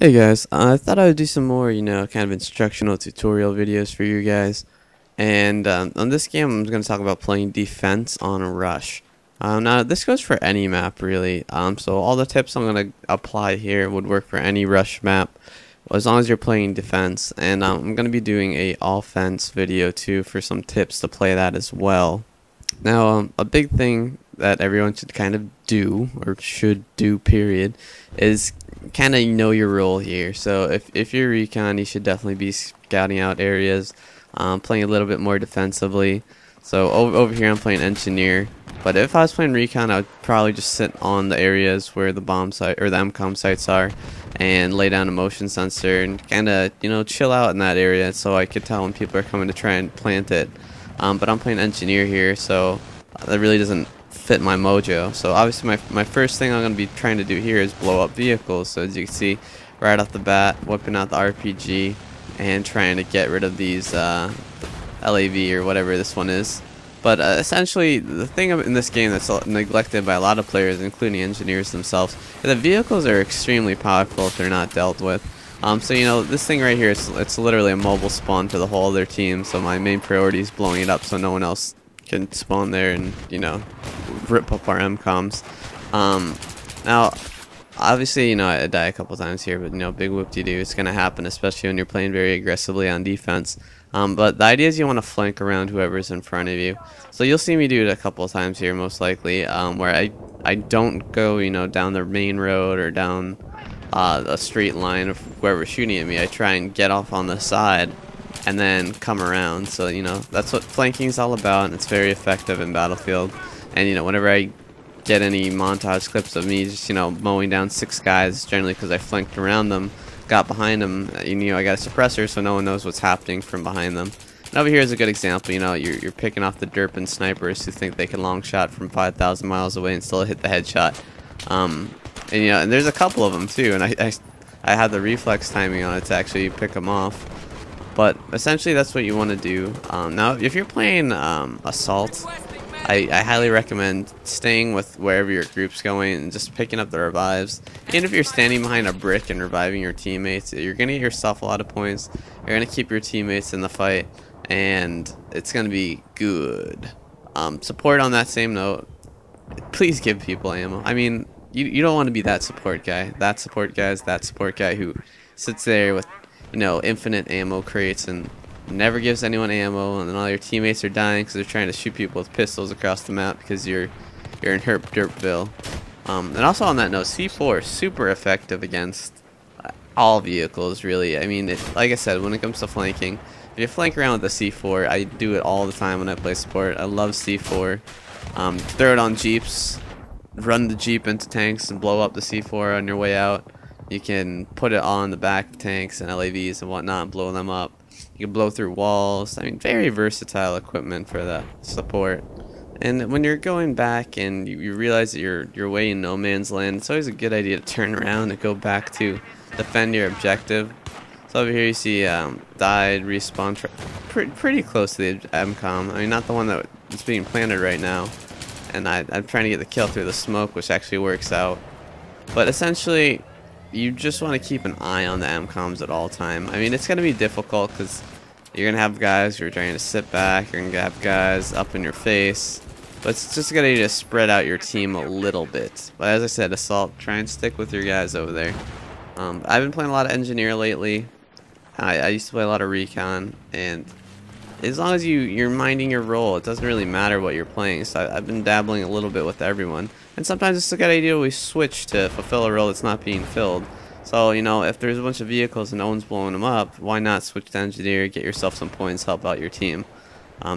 Hey guys, I thought I would do some more, kind of instructional tutorial videos for you guys. And on this game, I'm going to talk about playing defense on a rush. Now, this goes for any map, really. So all the tips I'm going to apply here would work for any rush map, as long as you're playing defense. And I'm going to be doing a offense video, too, for some tips to play that as well. Now, a big thing that everyone should kind of do, or should do, period, is kind of know your role here. So if you're recon, you should definitely be scouting out areas, playing a little bit more defensively. So over here I'm playing engineer, but if I was playing recon, I would probably just sit on the areas where the bomb site or the MCOM sites are and lay down a motion sensor and kind of chill out in that area so I could tell when people are coming to try and plant it. But I'm playing engineer here, so that really doesn't fit my mojo. So obviously my first thing I'm going to be trying to do here is blow up vehicles. So as you can see, right off the bat, whipping out the RPG and trying to get rid of these LAV or whatever this one is. But essentially, the thing in this game that's neglected by a lot of players, including engineers themselves, is that vehicles are extremely powerful if they're not dealt with. So this thing right here, it's literally a mobile spawn for the whole other team. So my main priority is blowing it up so no one else can spawn there and rip up our MCOMs. Now obviously I die a couple times here, but big whoop-de-doo, it's gonna happen, especially when you're playing very aggressively on defense. But the idea is you want to flank around whoever's in front of you. So you'll see me do it a couple of times here, most likely, where I don't go down the main road or down a straight line of whoever's shooting at me. I try and get off on the side and then come around. So that's what flanking is all about, and it's very effective in Battlefield. And whenever I get any montage clips of me just mowing down 6 guys, generally because I flanked around them, got behind them, I got a suppressor so no one knows what's happening from behind them. And over here is a good example. You're picking off the derping snipers who think they can long shot from 5,000 miles away and still hit the headshot. And there's a couple of them too, and I had the reflex timing on it to actually pick them off. But essentially that's what you want to do. Now if you're playing assault, I highly recommend staying with wherever your group's going and just picking up the revives. Even if you're standing behind a brick and reviving your teammates, you're going to get yourself a lot of points. You're going to keep your teammates in the fight, and it's going to be good. Support on that same note, please give people ammo. I mean, you don't want to be that support guy. That support guy is that support guy who sits there with infinite ammo crates and never gives anyone ammo, and then all your teammates are dying because they're trying to shoot people with pistols across the map because you're in Derpville. And also on that note, C4 is super effective against all vehicles, really. I mean, like I said, when it comes to flanking, if you flank around with the C4, I do it all the time when I play support. I love C4. Throw it on jeeps, run the jeep into tanks and blow up the C4 on your way out. You can put it on the back of tanks and LAVs and whatnot and blow them up. You can blow through walls. I mean, very versatile equipment for the support. And when you're going back and you realize that you're way in no man's land, it's always a good idea to turn around and go back to defend your objective. So over here you see died, respawn, pretty close to the MCOM. I mean, not the one that's being planted right now. And I'm trying to get the kill through the smoke, which actually works out. But essentially, you just want to keep an eye on the MCOMs at all time. I mean, it's going to be difficult because you're going to have guys who are trying to sit back. You're going to have guys up in your face. But it's just a good idea to spread out your team a little bit. But as I said, assault, try and stick with your guys over there. I've been playing a lot of engineer lately. I used to play a lot of recon. And as long as you're minding your role, it doesn't really matter what you're playing. So I've been dabbling a little bit with everyone. And sometimes it's a good idea we switch to fulfill a role that's not being filled. So, if there's a bunch of vehicles and no one's blowing them up, why not switch to engineer, get yourself some points, help out your team.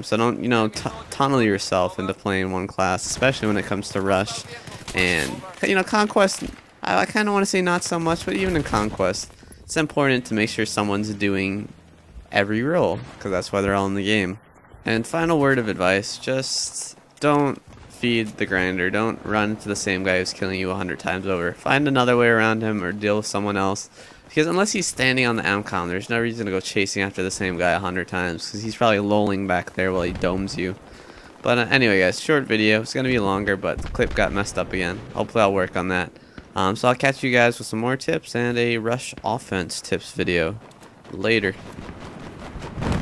So don't, tunnel yourself into playing one class, especially when it comes to rush. And, conquest, I kind of want to say not so much, but even in conquest, it's important to make sure someone's doing every role, because that's why they're all in the game. And final word of advice, just don't feed the grinder. Don't run to the same guy who's killing you 100 times over. Find another way around him or deal with someone else, because unless he's standing on the MCOM, there's no reason to go chasing after the same guy 100 times, because he's probably lolling back there while he domes you. But anyway guys, short video. It's gonna be longer, but the clip got messed up again. Hopefully I'll work on that. So I'll catch you guys with some more tips and a rush offense tips video later.